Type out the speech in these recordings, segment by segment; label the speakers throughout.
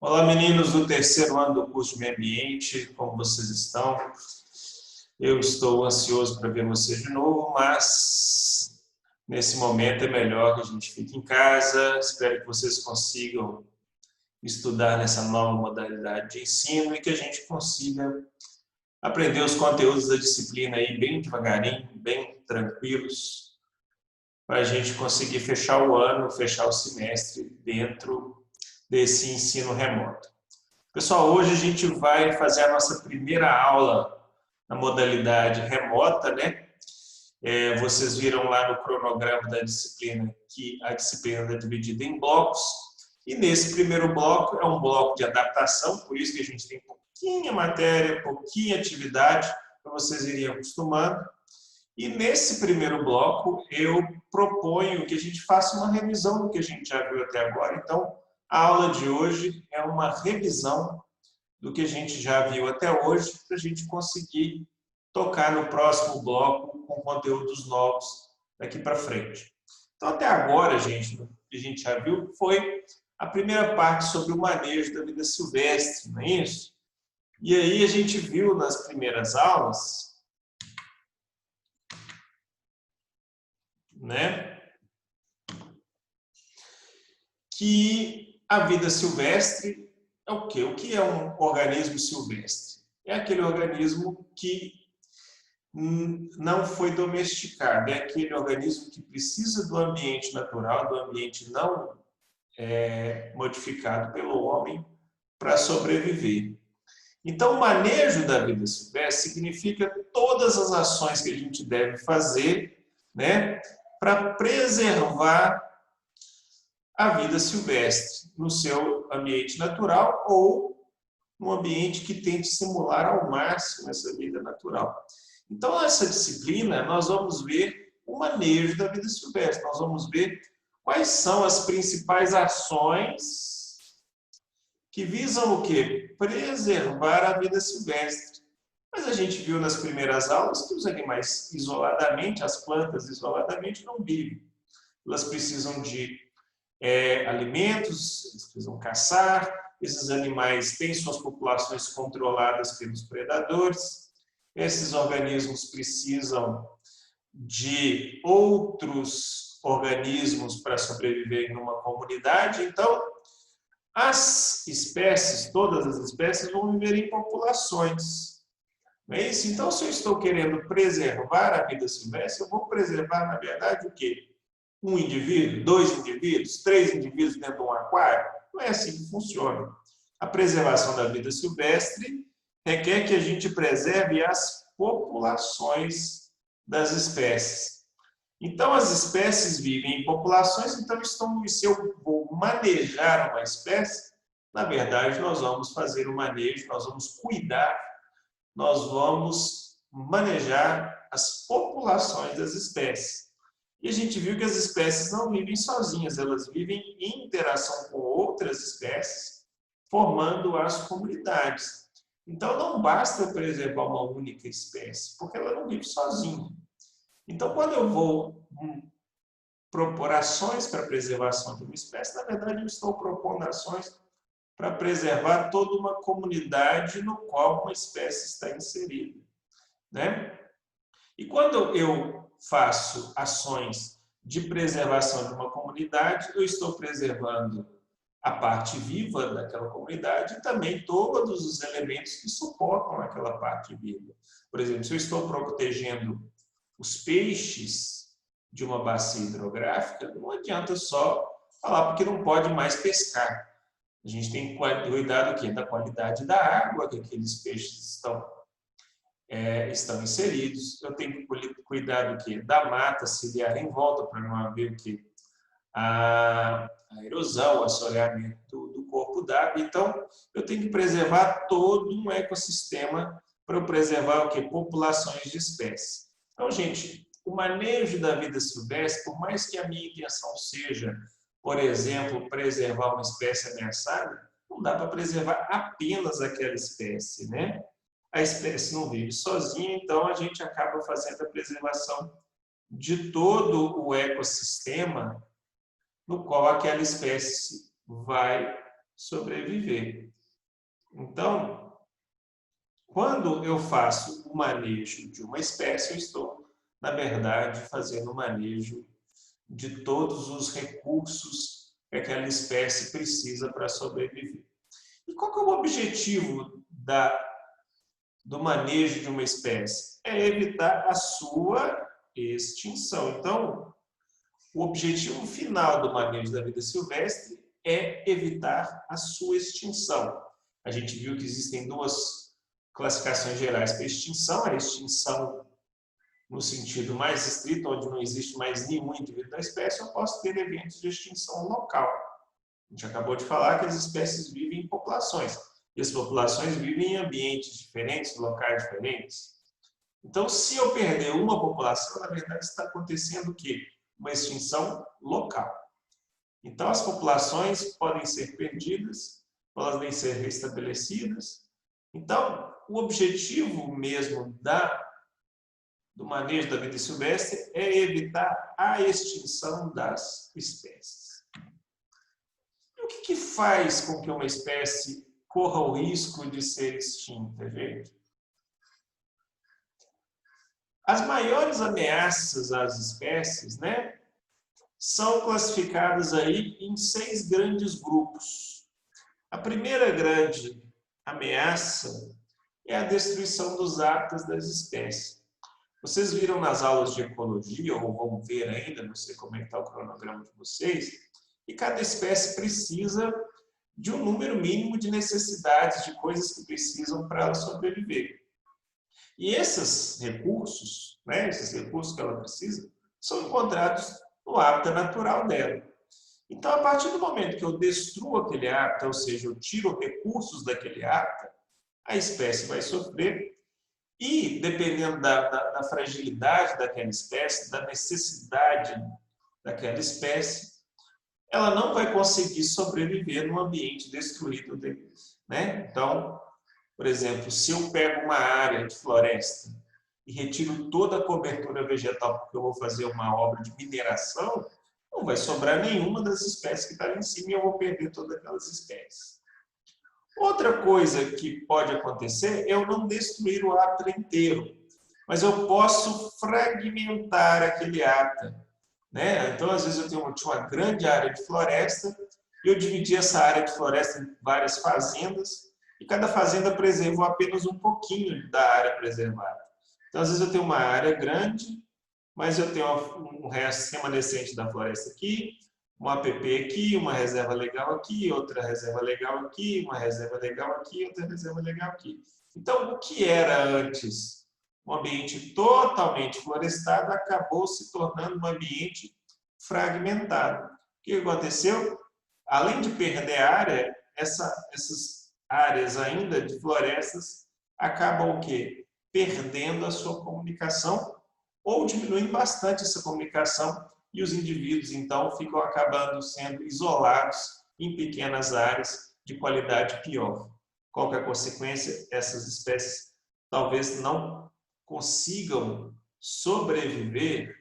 Speaker 1: Olá, meninos do terceiro ano do curso de Meio Ambiente, como vocês estão? Eu estou ansioso para ver vocês de novo, mas nesse momento é melhor que a gente fique em casa. Espero que vocês consigam estudar nessa nova modalidade de ensino e que a gente consiga aprender os conteúdos da disciplina aí bem devagarinho, bem tranquilos, para a gente conseguir fechar o ano, fechar o semestre dentro desse ensino remoto. Pessoal, hoje a gente vai fazer a nossa primeira aula na modalidade remota, né? Vocês viram lá no cronograma da disciplina que a disciplina está dividida em blocos. E nesse primeiro bloco é um bloco de adaptação, por isso que a gente tem pouquinha matéria, pouquinha atividade, para vocês irem acostumando. E nesse primeiro bloco eu proponho que a gente faça uma revisão do que a gente já viu até agora. Então, a aula de hoje é uma revisão do que a gente já viu até hoje, para a gente conseguir tocar no próximo bloco com conteúdos novos daqui para frente. Então, até agora, gente, o que a gente já viu foi a primeira parte sobre o manejo da vida silvestre, não é isso? E aí a gente viu nas primeiras aulas, né, que a vida silvestre é o quê? O que é um organismo silvestre? É aquele organismo que não foi domesticado, é aquele organismo que precisa do ambiente natural, do ambiente não modificado pelo homem para sobreviver. Então, o manejo da vida silvestre significa todas as ações que a gente deve fazer, né, para preservar a vida silvestre no seu ambiente natural ou no ambiente que tente simular ao máximo essa vida natural. Então, nessa disciplina, nós vamos ver o manejo da vida silvestre. Nós vamos ver quais são as principais ações que visam o quê? Preservar a vida silvestre. Mas a gente viu nas primeiras aulas que os animais isoladamente, as plantas isoladamente, não vivem. Elas precisam de alimentos, eles precisam caçar, esses animais têm suas populações controladas pelos predadores, esses organismos precisam de outros organismos para sobreviver numa comunidade. Então, as espécies, todas as espécies, vão viver em populações. Não é isso? Então, se eu estou querendo preservar a vida silvestre, eu vou preservar, na verdade, o quê? Um indivíduo, dois indivíduos, três indivíduos dentro de um aquário? Não é assim que funciona. A preservação da vida silvestre requer que a gente preserve as populações das espécies. Então, as espécies vivem em populações, então se eu vou manejar uma espécie, na verdade, nós vamos fazer o manejo, nós vamos cuidar, nós vamos manejar as populações das espécies. E a gente viu que as espécies não vivem sozinhas, elas vivem em interação com outras espécies, formando as comunidades. Então, não basta eu preservar uma única espécie, porque ela não vive sozinha. Então, quando eu vou propor ações para a preservação de uma espécie, na verdade, eu estou propondo ações para preservar toda uma comunidade no qual uma espécie está inserida, né? E quando eu faço ações de preservação de uma comunidade, eu estou preservando a parte viva daquela comunidade e também todos os elementos que suportam aquela parte viva. Por exemplo, se eu estou protegendo os peixes de uma bacia hidrográfica, não adianta só falar porque não pode mais pescar. A gente tem que cuidar do quê? Da qualidade da água que aqueles peixes estão inseridos. Eu tenho que cuidar do quê? Da mata ciliar em volta, para não haver o quê? A erosão, o assoreamento do corpo d'água. Então, eu tenho que preservar todo um ecossistema para eu preservar o quê? Populações de espécies. Então, gente, o manejo da vida silvestre, por mais que a minha intenção seja, por exemplo, preservar uma espécie ameaçada, não dá para preservar apenas aquela espécie, né? A espécie não vive sozinha, então a gente acaba fazendo a preservação de todo o ecossistema no qual aquela espécie vai sobreviver. Então, quando eu faço o manejo de uma espécie, eu estou, na verdade, fazendo o manejo de todos os recursos que aquela espécie precisa para sobreviver. E qual que é o objetivo do manejo de uma espécie? É evitar a sua extinção. Então, o objetivo final do manejo da vida silvestre é evitar a sua extinção. A gente viu que existem duas classificações gerais para extinção: a extinção no sentido mais estrito, onde não existe mais nenhum indivíduo da espécie. Eu posso ter eventos de extinção local. A gente acabou de falar que as espécies vivem em populações. E as populações vivem em ambientes diferentes, locais diferentes. Então, se eu perder uma população, na verdade está acontecendo o quê? Uma extinção local. Então, as populações podem ser perdidas, podem ser restabelecidas. Então, o objetivo mesmo do manejo da vida silvestre é evitar a extinção das espécies. E o que faz com que uma espécie corra o risco de ser extinta, gente? As maiores ameaças às espécies, né, são classificadas aí em 6 grandes grupos. A primeira grande ameaça é a destruição dos hábitats das espécies. Vocês viram nas aulas de ecologia, ou vão ver ainda, não sei como é que está o cronograma de vocês, que cada espécie precisa de um número mínimo de necessidades, de coisas que precisam para ela sobreviver. E esses recursos, né, esses recursos que ela precisa, são encontrados no hábitat natural dela. Então, a partir do momento que eu destruo aquele hábitat, ou seja, eu tiro recursos daquele hábitat, a espécie vai sofrer. E, dependendo da fragilidade daquela espécie, da necessidade daquela espécie, ela não vai conseguir sobreviver num ambiente destruído deles, né? Então, por exemplo, se eu pego uma área de floresta e retiro toda a cobertura vegetal porque eu vou fazer uma obra de mineração, não vai sobrar nenhuma das espécies que está ali em cima e eu vou perder todas aquelas espécies. Outra coisa que pode acontecer é eu não destruir o hábitat inteiro, mas eu posso fragmentar aquele hábitat, né? Então, às vezes, eu tinha uma grande área de floresta e eu dividi essa área de floresta em várias fazendas e cada fazenda preservou apenas um pouquinho da área preservada. Então, às vezes, eu tenho uma área grande, mas eu tenho um resto remanescente da floresta aqui, um APP aqui, uma reserva legal aqui, outra reserva legal aqui, uma reserva legal aqui, outra reserva legal aqui. Então, o que era antes um ambiente totalmente florestado acabou se tornando um ambiente fragmentado. O que aconteceu? Além de perder área, essas áreas ainda de florestas acabam o quê? Perdendo a sua comunicação ou diminuindo bastante essa comunicação e os indivíduos, então, ficam acabando sendo isolados em pequenas áreas de qualidade pior. Qual que é a consequência? Essas espécies talvez não consigam sobreviver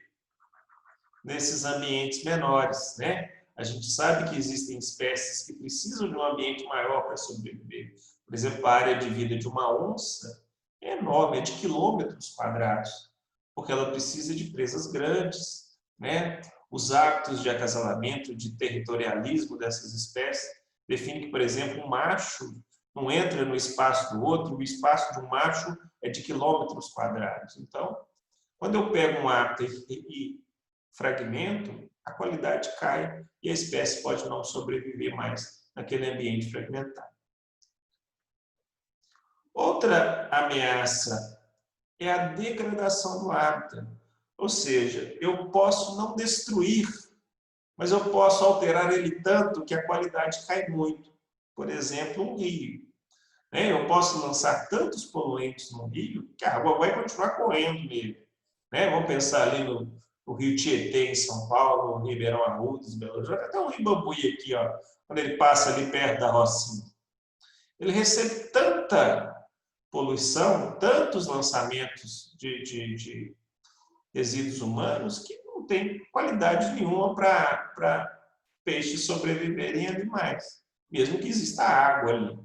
Speaker 1: nesses ambientes menores, né? A gente sabe que existem espécies que precisam de um ambiente maior para sobreviver. Por exemplo, a área de vida de uma onça é enorme, é de quilômetros quadrados, porque ela precisa de presas grandes, né? Os hábitos de acasalamento, de territorialismo dessas espécies definem que, por exemplo, um macho não entra no espaço do outro, o espaço de um macho é de quilômetros quadrados. Então, quando eu pego um hábito e fragmento, a qualidade cai e a espécie pode não sobreviver mais naquele ambiente fragmentado. Outra ameaça é a degradação do hábitat. Ou seja, eu posso não destruir, mas eu posso alterar ele tanto que a qualidade cai muito. Por exemplo, um rio. Eu posso lançar tantos poluentes no rio que a água vai continuar correndo nele. Vamos pensar ali no Rio Tietê, em São Paulo, no Ribeirão Arrudas, Belo Horizonte, até o Rio Bambuí aqui, ó, quando ele passa ali perto da Rocinha. Ele recebe tanta poluição, tantos lançamentos de resíduos humanos, que não tem qualidade nenhuma para peixes sobreviverem ali mais. mesmo que exista água ali.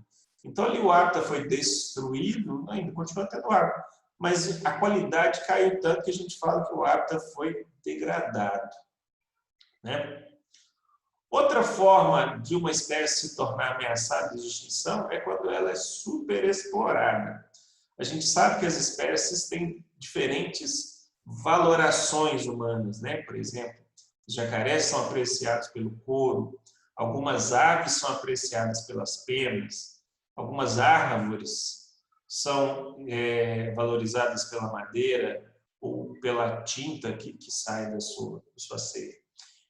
Speaker 1: Então, ali o hábitat foi destruído, ainda continua tendo água, mas a qualidade caiu tanto que a gente fala que o hábitat foi degradado, né? Outra forma de uma espécie se tornar ameaçada de extinção é quando ela é superexplorada. A gente sabe que as espécies têm diferentes valorações humanas, né? Por exemplo, os jacarés são apreciados pelo couro, algumas aves são apreciadas pelas penas, algumas árvores são valorizadas pela madeira ou pela tinta que sai da sua ceia.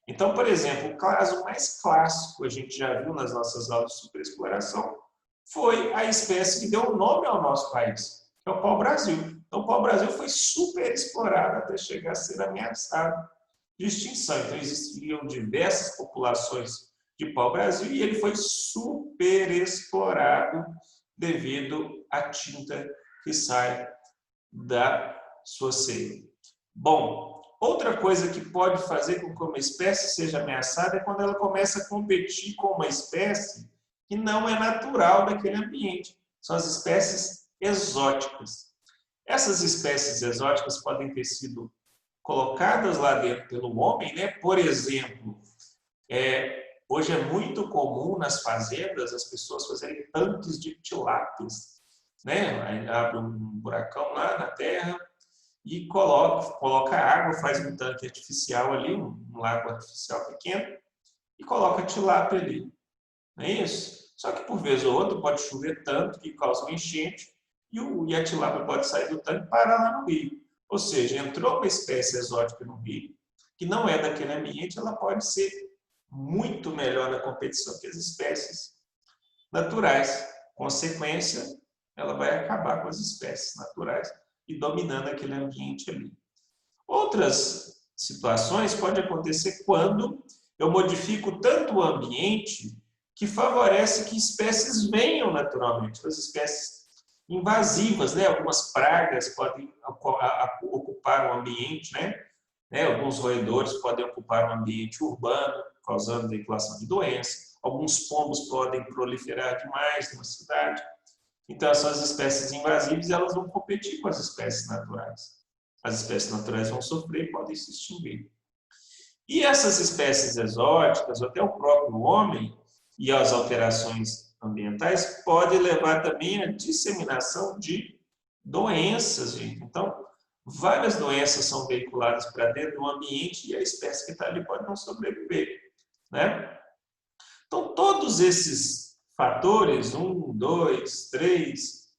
Speaker 1: Então, por exemplo, o caso mais clássico, a gente já viu nas nossas aulas de superexploração, foi a espécie que deu o nome ao nosso país, que é o pau-brasil. Então, o pau-brasil foi superexplorado até chegar a ser ameaçado de extinção. Então, existiam diversas populações de pau-brasil e ele foi superexplorado devido à tinta que sai da sua ceia. Bom, outra coisa que pode fazer com que uma espécie seja ameaçada é quando ela começa a competir com uma espécie que não é natural daquele ambiente. São as espécies exóticas. Essas espécies exóticas podem ter sido colocadas lá dentro pelo homem, né? Por exemplo, hoje é muito comum nas fazendas as pessoas fazerem tanques de tilápias, né? Aí abre um buracão lá na terra e coloca água, faz um tanque artificial ali, um lago artificial pequeno, e coloca tilápia ali. Não é isso? Só que por vez ou outra pode chover tanto que causa uma enchente e a tilápia pode sair do tanque e parar lá no rio. Ou seja, entrou uma espécie exótica no rio, que não é daquele ambiente, ela pode ser muito melhor na competição que as espécies naturais. Consequência, ela vai acabar com as espécies naturais e dominando aquele ambiente ali. Outras situações podem acontecer quando eu modifico tanto o ambiente que favorece que espécies venham naturalmente, as espécies invasivas, né? Algumas pragas podem ocupar o ambiente, né? Alguns roedores podem ocupar o ambiente urbano, causando veiculação de doenças. Alguns pombos podem proliferar demais numa cidade. Então, essas espécies invasivas elas vão competir com as espécies naturais. As espécies naturais vão sofrer e podem se extinguir. E essas espécies exóticas, ou até o próprio homem, e as alterações ambientais, podem levar também à disseminação de doenças, gente. Então, várias doenças são veiculadas para dentro do ambiente e a espécie que está ali pode não sobreviver, né? Então, todos esses fatores, 1, 2, 3,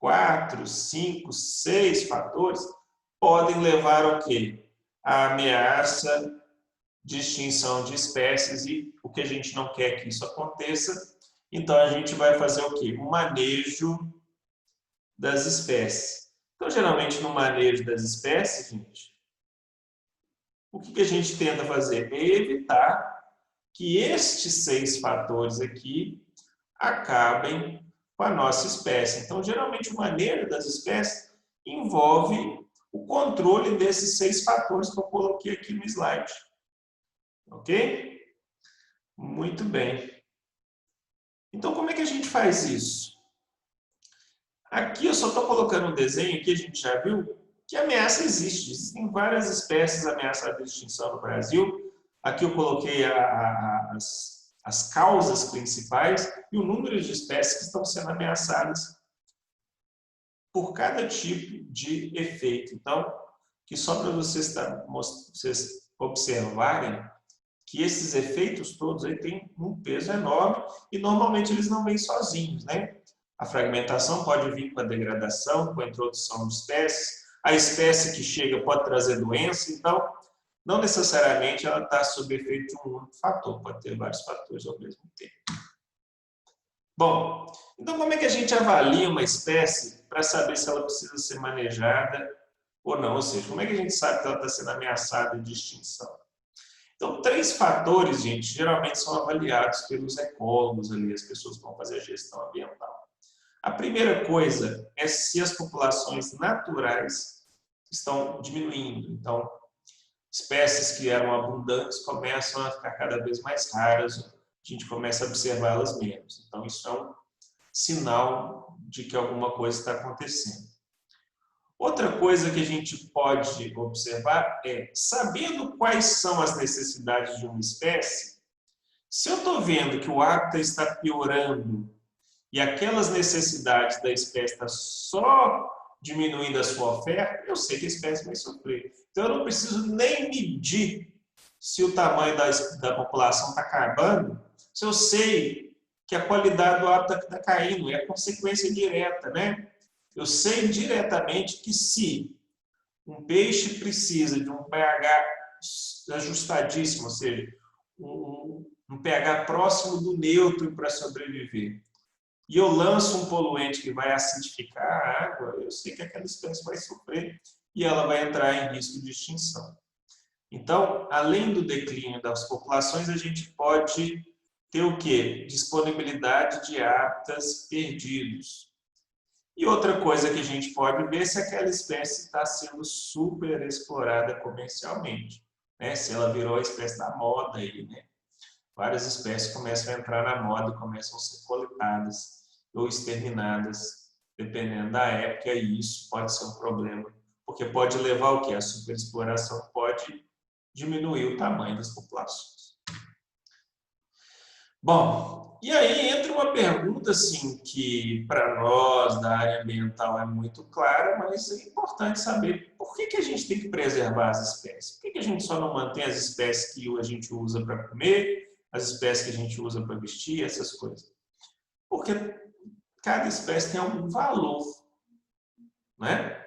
Speaker 1: 4, 5, 6 fatores, podem levar ao quê? A ameaça de extinção de espécies e o que a gente não quer que isso aconteça. Então, a gente vai fazer o quê? O manejo das espécies. Então, geralmente, no manejo das espécies, gente, o que a gente tenta fazer? É evitar que estes 6 fatores aqui acabem com a nossa espécie. Então, geralmente, o manejo das espécies envolve o controle desses 6 fatores que eu coloquei aqui no slide. Ok? Muito bem. Então, como é que a gente faz isso? Aqui eu só estou colocando um desenho que a gente já viu que a ameaça existe. Existem várias espécies ameaçadas de extinção no Brasil. Aqui eu coloquei as causas principais e o número de espécies que estão sendo ameaçadas por cada tipo de efeito. Então, que só para vocês observarem que esses efeitos todos aí têm um peso enorme e normalmente eles não vêm sozinhos, né? A fragmentação pode vir com a degradação, com a introdução de espécies. A espécie que chega pode trazer doença, então não necessariamente ela está sob efeito de um único fator, pode ter vários fatores ao mesmo tempo. Bom, então como é que a gente avalia uma espécie para saber se ela precisa ser manejada ou não? Ou seja, como é que a gente sabe que ela está sendo ameaçada de extinção? Então, 3 fatores, gente, geralmente são avaliados pelos ecólogos ali, as pessoas que vão fazer a gestão ambiental. A primeira coisa é se as populações naturais estão diminuindo. Então, espécies que eram abundantes começam a ficar cada vez mais raras gente começa a observá-las menos. Então, isso é um sinal de que alguma coisa está acontecendo. Outra coisa que a gente pode observar é, sabendo quais são as necessidades de uma espécie, se eu estou vendo que o hábitat está piorando e aquelas necessidades da espécie estão só diminuindo a sua oferta, eu sei que a espécie vai sofrer. Então, eu não preciso nem medir se o tamanho da população está acabando, se eu sei que a qualidade do hábitat está caindo, é a consequência direta, né? Eu sei diretamente que se um peixe precisa de um pH ajustadíssimo, ou seja, um pH próximo do neutro para sobreviver, e eu lanço um poluente que vai acidificar a água, eu sei que aquela espécie vai sofrer e ela vai entrar em risco de extinção. Então, além do declínio das populações, a gente pode ter o quê? Disponibilidade de hábitats perdidos. E outra coisa que a gente pode ver é se aquela espécie está sendo super explorada comercialmente, né? Se ela virou a espécie da moda aí, né? Várias espécies começam a entrar na moda e começam a ser coletadas ou exterminadas, dependendo da época, e isso pode ser um problema, porque pode levar ao quê? A superexploração pode diminuir o tamanho das populações. Bom, e aí entra uma pergunta assim que para nós da área ambiental é muito clara, mas é importante saber por que a gente tem que preservar as espécies? Por que a gente só não mantém as espécies que a gente usa para comer, as espécies que a gente usa para vestir, essas coisas? Porque cada espécie tem algum valor, né?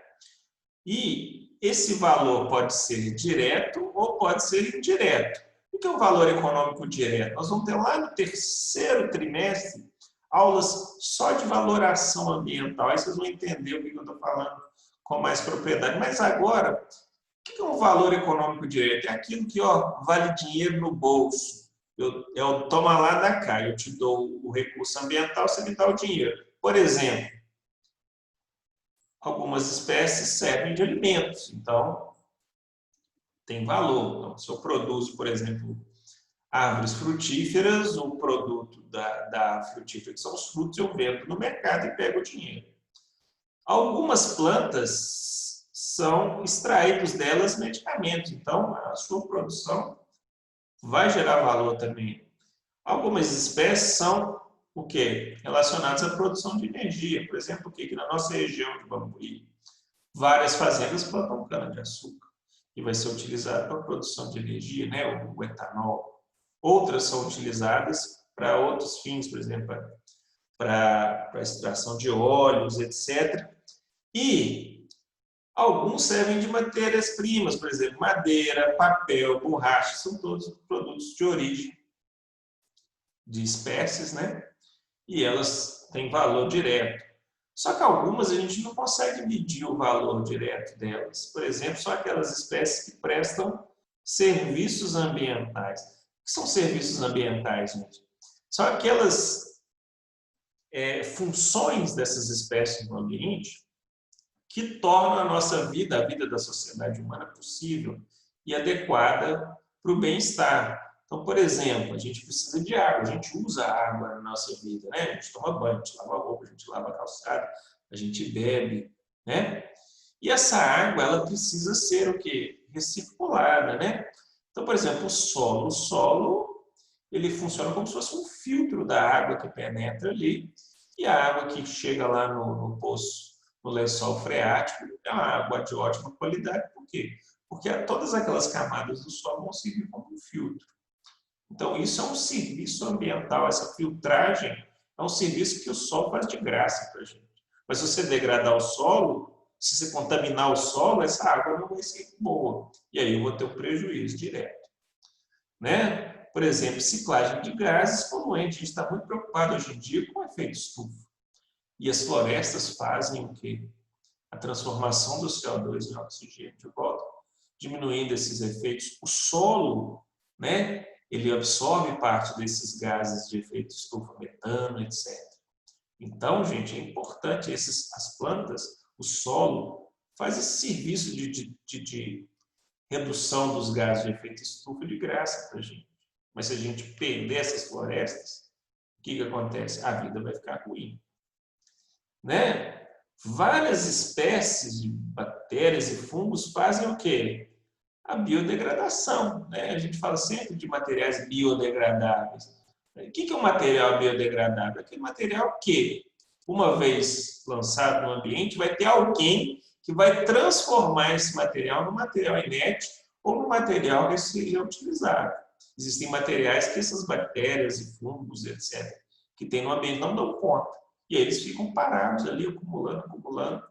Speaker 1: E esse valor pode ser direto ou pode ser indireto. O que é o valor econômico direto? Nós vamos ter lá no terceiro trimestre aulas só de valoração ambiental. Aí vocês vão entender o que eu estou falando com mais propriedade. Mas agora, o que é um valor econômico direto? É aquilo que vale dinheiro no bolso. Eu toma lá da cá, eu te dou o recurso ambiental, você me dá o dinheiro. Por exemplo, algumas espécies servem de alimentos, então tem valor. Então, se eu produzo, por exemplo, árvores frutíferas, o produto da frutífera, que são os frutos, eu vendo no mercado e pego o dinheiro. Algumas plantas são extraídos delas medicamentos, então a sua produção vai gerar valor também. Algumas espécies são o quê? Relacionadas à produção de energia. Por exemplo, que na nossa região de Bambuí, várias fazendas plantam cana-de-açúcar e vai ser utilizado para a produção de energia, né? O etanol. Outras são utilizadas para outros fins, por exemplo, para a extração de óleos, etc. E alguns servem de matérias-primas, por exemplo, madeira, papel, borracha, são todos produtos de origem de espécies, né? E elas têm valor direto. Só que algumas a gente não consegue medir o valor direto delas. Por exemplo, são aquelas espécies que prestam serviços ambientais. O que são serviços ambientais, gente? São aquelas funções dessas espécies no ambiente que tornam a nossa vida, a vida da sociedade humana, possível e adequada para o bem-estar. Então, por exemplo, a gente precisa de água, a gente usa água na nossa vida, né? A gente toma banho, a gente lava a roupa, a gente lava a calçada, a gente bebe, né? E essa água, ela precisa ser o quê? Recirculada, né? Então, por exemplo, o solo, ele funciona como se fosse um filtro da água que penetra ali, e a água que chega lá no poço, no lençol freático, é uma água de ótima qualidade. Por quê? Porque todas aquelas camadas do solo vão servir como um filtro. Então, isso é um serviço ambiental, essa filtragem é um serviço que o solo faz de graça para a gente. Mas se você degradar o solo, se você contaminar o solo, essa água não vai ser boa. E aí eu vou ter um prejuízo direto. Né? Por exemplo, ciclagem de gases poluentes. A gente está muito preocupado hoje em dia com o efeito estufa. E as florestas fazem o quê? A transformação do CO2 em oxigênio de volta, diminuindo esses efeitos. O solo, né? Ele absorve parte desses gases de efeito estufa, metano, etc. Então, gente, é importante, as plantas, o solo, faz esse serviço de redução dos gases de efeito estufa de graça para a gente. Mas se a gente perder essas florestas, o que acontece? A vida vai ficar ruim, né? Várias espécies de bactérias e fungos fazem o quê? A biodegradação, né? A gente fala sempre de materiais biodegradáveis. O que é um material biodegradável? Aquele material que, uma vez lançado no ambiente, vai ter alguém que vai transformar esse material num material inerte ou num material que seja utilizado. Existem materiais que essas bactérias e fungos, etc., que tem no ambiente não dão conta. E aí eles ficam parados ali, acumulando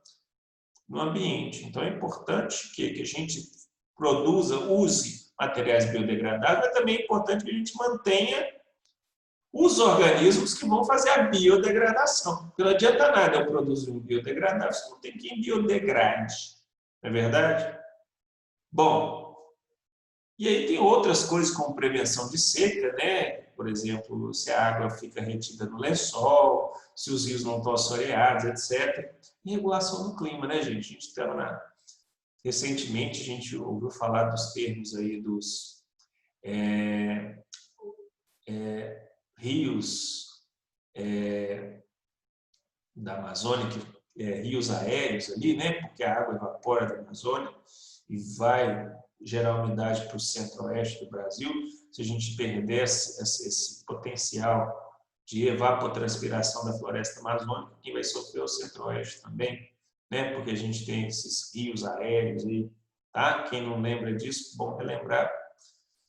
Speaker 1: no ambiente. Então é importante que a gente produza, use materiais biodegradáveis, mas também é importante que a gente mantenha os organismos que vão fazer a biodegradação. Porque não adianta nada eu produzir um biodegradável se não tem quem biodegrade. Não é verdade? Bom, e aí tem outras coisas como prevenção de seca, né? Por exemplo, se a água fica retida no lençol, se os rios não estão assoreados, etc. E regulação do clima, né, gente? A gente estava recentemente a gente ouviu falar dos termos aí dos rios da Amazônia, rios aéreos ali, né? Porque a água evapora da Amazônia e vai gerar umidade para o centro-oeste do Brasil. Se a gente perder esse potencial de evapotranspiração da floresta amazônica, quem vai sofrer é o centro-oeste também, né? Porque a gente tem esses rios aéreos aí, tá? Quem não lembra disso, bom relembrar.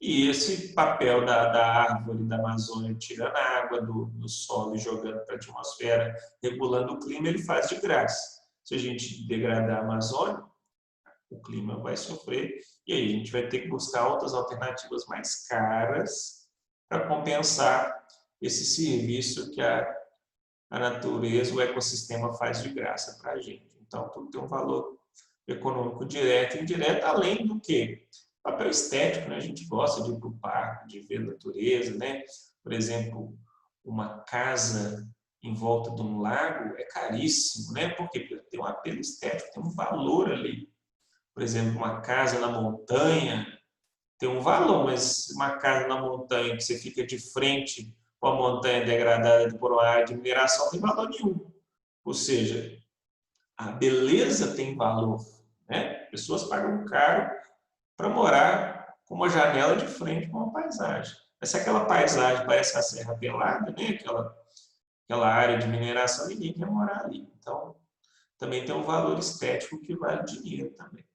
Speaker 1: E esse papel da árvore da Amazônia, tirando a água do solo e jogando para a atmosfera, regulando o clima, ele faz de graça. Se a gente degradar a Amazônia, o clima vai sofrer e aí a gente vai ter que buscar outras alternativas mais caras para compensar esse serviço que a natureza, o ecossistema faz de graça para a gente. Então, tudo tem um valor econômico direto e indireto, além do que? Papel estético, né? A gente gosta de ir para o parque, de ver a natureza, né? Por exemplo, uma casa em volta de um lago é caríssimo, né? Por quê? Porque tem um apelo estético, tem um valor ali. Por exemplo, uma casa na montanha tem um valor, mas uma casa na montanha que você fica de frente com a montanha degradada por uma área de mineração não tem valor nenhum. Ou seja, a beleza tem valor, né? Pessoas pagam caro para morar com uma janela de frente com uma paisagem. Mas se aquela paisagem parece a Serra Pelada, né? Aquela área de mineração, ninguém quer morar ali. Então, também tem um valor estético que vale dinheiro também.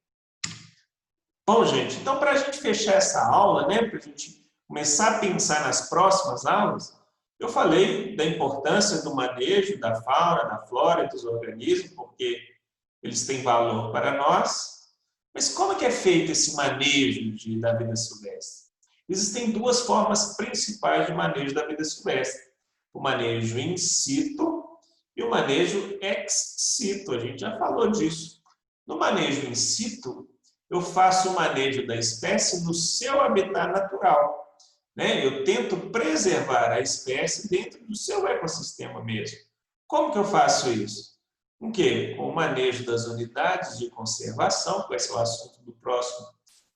Speaker 1: Bom, gente, então para a gente fechar essa aula, né, para a gente começar a pensar nas próximas aulas, eu falei da importância do manejo da fauna, da flora, dos organismos, porque eles têm valor para nós. Mas como é que é feito esse manejo da vida silvestre? Existem duas formas principais de manejo da vida silvestre. O manejo in situ e o manejo ex situ. A gente já falou disso. No manejo in situ, eu faço o manejo da espécie no seu habitat natural, né? Eu tento preservar a espécie dentro do seu ecossistema mesmo. Como que eu faço isso? Com quê? Com o manejo das unidades de conservação, que vai ser o assunto do próximo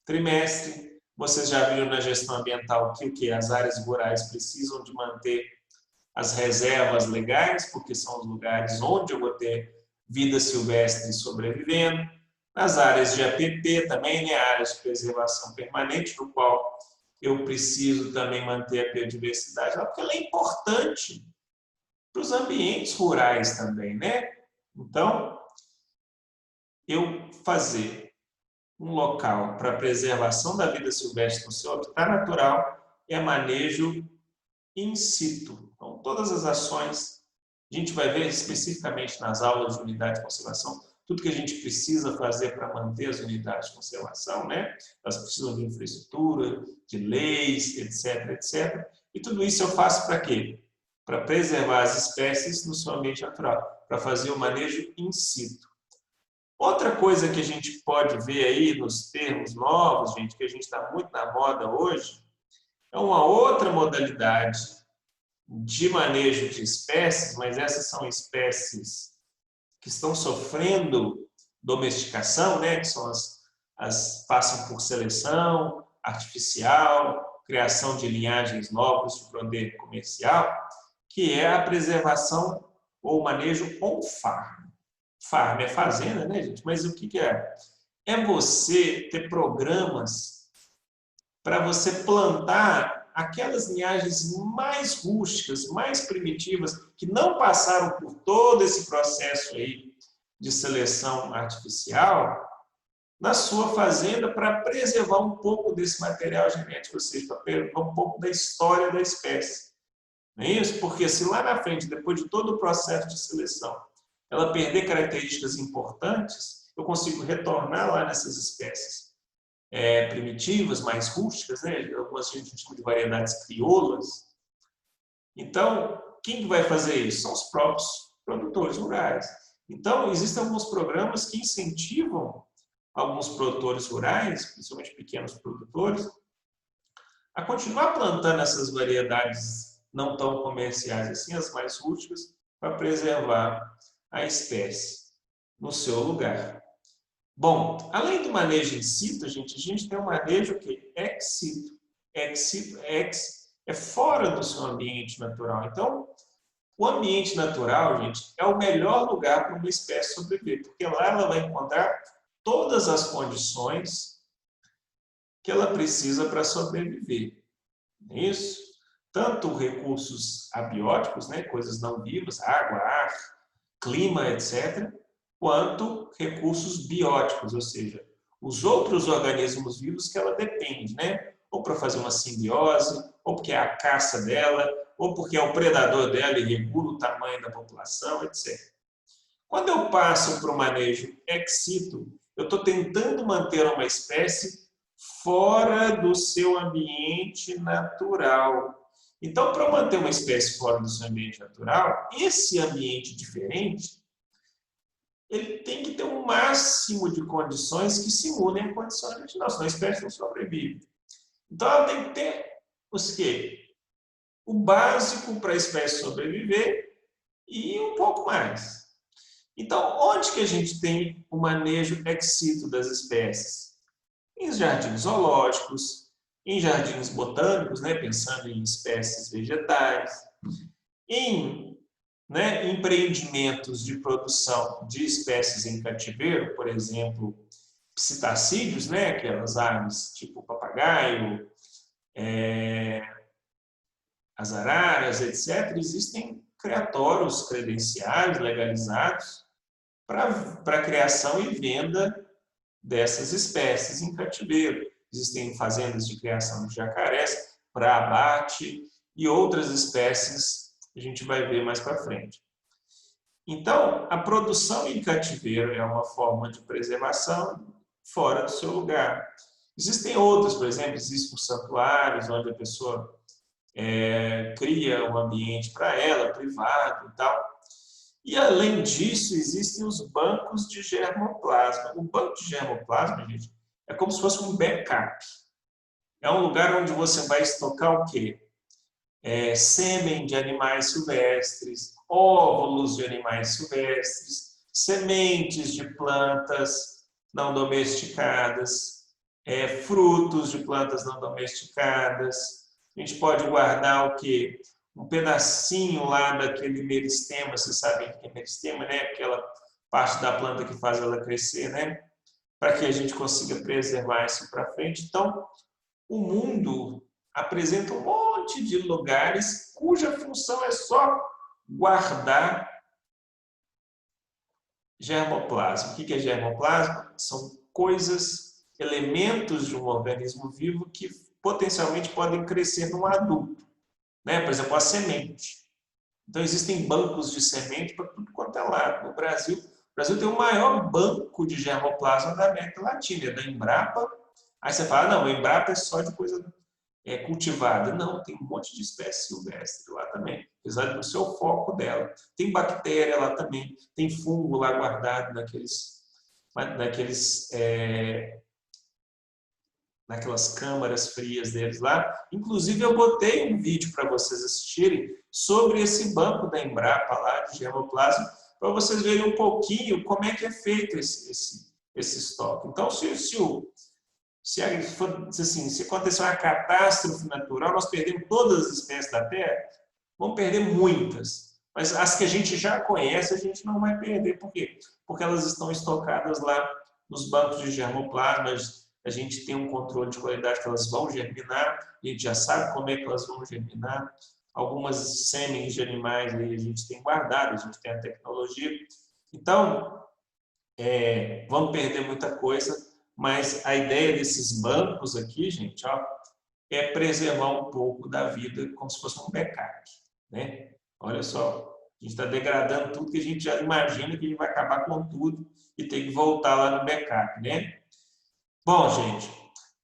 Speaker 1: trimestre. Vocês já viram na gestão ambiental que o que as áreas rurais precisam de manter as reservas legais, porque são os lugares onde eu vou ter vida silvestre sobrevivendo. Nas áreas de APP também, né, áreas de preservação permanente, no qual eu preciso também manter a biodiversidade, porque ela é importante para os ambientes rurais também, né? Então, eu fazer um local para preservação da vida silvestre no seu habitat natural é manejo in situ. Então, todas as ações, a gente vai ver especificamente nas aulas de unidade de conservação, tudo que a gente precisa fazer para manter as unidades de conservação, né? Elas precisam de infraestrutura, de leis, etc, etc. E tudo isso eu faço para quê? Para preservar as espécies no seu ambiente natural, para fazer o manejo in situ. Outra coisa que a gente pode ver aí nos termos novos, gente, que a gente está muito na moda hoje, é uma outra modalidade de manejo de espécies, mas essas são espécies que estão sofrendo domesticação, né? Que são passam por seleção artificial, criação de linhagens novas de poder comercial, que é a preservação ou manejo on-farm. Farm é fazenda, né, gente? Mas o que é? É você ter programas para você plantar aquelas linhagens mais rústicas, mais primitivas, que não passaram por todo esse processo aí de seleção artificial, na sua fazenda, para preservar um pouco desse material genético, ou seja, para preservar um pouco da história da espécie. Não é isso? Porque se lá na frente, depois de todo o processo de seleção, ela perder características importantes, eu consigo retornar lá nessas espécies primitivas, mais rústicas, né? Algumas a gente chama de variedades crioulas. Então, quem vai fazer isso? São os próprios produtores rurais. Então, existem alguns programas que incentivam alguns produtores rurais, principalmente pequenos produtores, a continuar plantando essas variedades não tão comerciais assim, as mais rústicas, para preservar a espécie no seu lugar. Bom, além do manejo in situ, a gente tem um manejo que é ex situ. Ex é fora do seu ambiente natural. Então, o ambiente natural, gente, é o melhor lugar para uma espécie sobreviver, porque lá ela vai encontrar todas as condições que ela precisa para sobreviver. Isso? Tanto recursos abióticos, né, coisas não vivas, água, ar, clima, etc., quanto recursos bióticos, ou seja, os outros organismos vivos que ela depende, né? Ou para fazer uma simbiose, ou porque é a caça dela, ou porque é o predador dela e regula o tamanho da população, etc. Quando eu passo para o manejo ex situ, eu estou tentando manter uma espécie fora do seu ambiente natural. Então, para manter uma espécie fora do seu ambiente natural, esse ambiente diferente, ele tem que ter um máximo de condições que simulem a condição original, senão a espécie não sobrevive. Então, ela tem que ter os quê? O básico para a espécie sobreviver e um pouco mais. Então, onde que a gente tem o manejo ex situ das espécies? Em jardins zoológicos, em jardins botânicos, né, pensando em espécies vegetais, em empreendimentos de produção de espécies em cativeiro, por exemplo, psitacídeos, né, aquelas aves tipo papagaio, as araras, etc. Existem criatórios credenciados, legalizados, para a criação e venda dessas espécies em cativeiro. Existem fazendas de criação de jacarés para abate e outras espécies que a gente vai ver mais para frente. Então, a produção em cativeiro é uma forma de preservação fora do seu lugar. Existem outras, por exemplo, existem os santuários, onde a pessoa cria um ambiente para ela, privado e tal. E, além disso, existem os bancos de germoplasma. O banco de germoplasma, gente, é como se fosse um backup. É um lugar onde você vai estocar o quê? Sêmen de animais silvestres, óvulos de animais silvestres, sementes de plantas não domesticadas, frutos de plantas não domesticadas. A gente pode guardar o quê? Um pedacinho lá daquele meristema, vocês sabem o que é meristema, né? Aquela parte da planta que faz ela crescer, né? Para que a gente consiga preservar isso para frente. Então, o mundo apresenta um monte de lugares cuja função é só guardar germoplasma. O que é germoplasma? São coisas, elementos de um organismo vivo que potencialmente podem crescer num adulto. Né? Por exemplo, a semente. Então, existem bancos de semente para tudo quanto é lado. No Brasil, o Brasil tem o maior banco de germoplasma da América Latina, da Embrapa. Aí você fala, não, a Embrapa é só de coisa cultivada. Não, tem um monte de espécie silvestre lá também, apesar do seu foco dela. Tem bactéria lá também, tem fungo lá guardado naquelas câmaras frias deles lá. Inclusive, eu botei um vídeo para vocês assistirem sobre esse banco da Embrapa lá de germoplasma, para vocês verem um pouquinho como é que é feito esse estoque. Então, se se acontecer uma catástrofe natural, nós perdemos todas as espécies da Terra, vamos perder muitas. Mas as que a gente já conhece, a gente não vai perder. Por quê? Porque elas estão estocadas lá nos bancos de germoplasmas. A gente tem um controle de qualidade que elas vão germinar, a gente já sabe como é que elas vão germinar. Algumas sementes de animais aí a gente tem guardado, a gente tem a tecnologia. Então, vamos perder muita coisa, mas a ideia desses bancos aqui, gente, ó, é preservar um pouco da vida como se fosse um backup, né? Olha só, a gente está degradando tudo que a gente já imagina que a gente vai acabar com tudo e ter que voltar lá no backup, né? Bom, gente,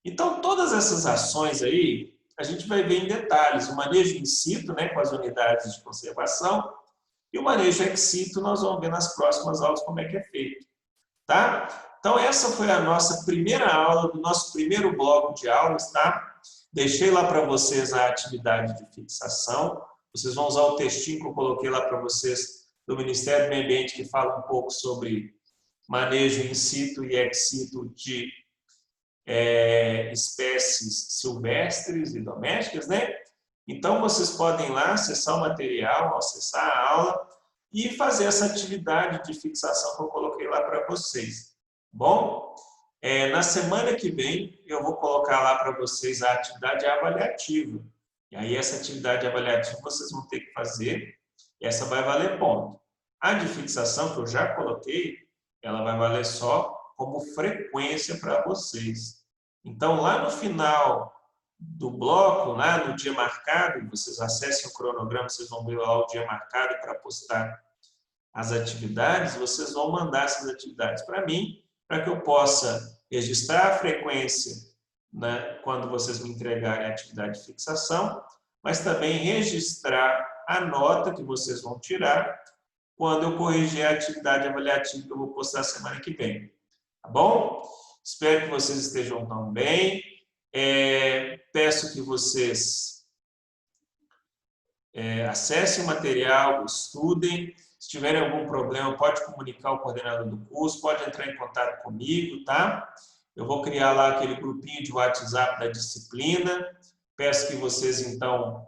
Speaker 1: então todas essas ações aí, a gente vai ver em detalhes. O manejo in situ, né, com as unidades de conservação, e o manejo ex situ nós vamos ver nas próximas aulas como é que é feito. Tá? Então, essa foi a nossa primeira aula, do nosso primeiro bloco de aulas, tá? Deixei lá para vocês a atividade de fixação. Vocês vão usar o textinho que eu coloquei lá para vocês do Ministério do Meio Ambiente, que fala um pouco sobre manejo in situ e ex situ de espécies silvestres e domésticas, né? Então, vocês podem ir lá acessar o material, acessar a aula e fazer essa atividade de fixação que eu coloquei lá para vocês. Bom, na semana que vem eu vou colocar lá para vocês a atividade avaliativa. E aí essa atividade avaliativa vocês vão ter que fazer, e essa vai valer ponto. A de fixação que eu já coloquei, ela vai valer só como frequência para vocês. Então, lá no final do bloco, lá no dia marcado, vocês acessem o cronograma, vocês vão ver lá o dia marcado para postar as atividades, vocês vão mandar essas atividades para mim, para que eu possa registrar a frequência, né, quando vocês me entregarem a atividade de fixação, mas também registrar a nota que vocês vão tirar quando eu corrigir a atividade avaliativa que eu vou postar semana que vem. Tá bom? Espero que vocês estejam tão bem. Peço que vocês acessem o material, estudem. Se tiverem algum problema, pode comunicar o coordenador do curso, pode entrar em contato comigo, tá? Eu vou criar lá aquele grupinho de WhatsApp da disciplina. Peço que vocês, então,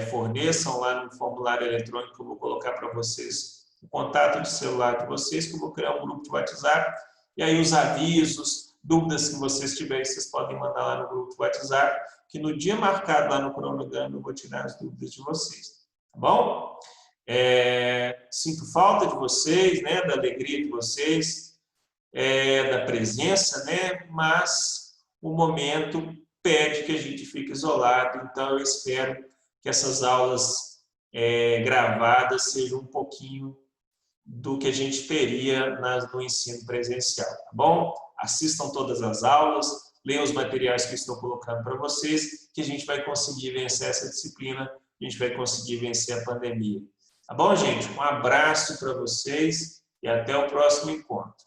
Speaker 1: forneçam lá no formulário eletrônico que eu vou colocar para vocês o contato de celular de vocês, que eu vou criar um grupo de WhatsApp. E aí os avisos, dúvidas que vocês tiverem, vocês podem mandar lá no grupo de WhatsApp, que no dia marcado lá no cronograma eu vou tirar as dúvidas de vocês. Tá bom? Sinto falta de vocês, né, da alegria de vocês, da presença, né, mas o momento pede que a gente fique isolado, então eu espero que essas aulas gravadas sejam um pouquinho do que a gente teria no ensino presencial, tá bom? Assistam todas as aulas, leiam os materiais que eu estou colocando para vocês, que a gente vai conseguir vencer essa disciplina, a gente vai conseguir vencer a pandemia. Tá bom, gente? Um abraço para vocês e até o próximo encontro.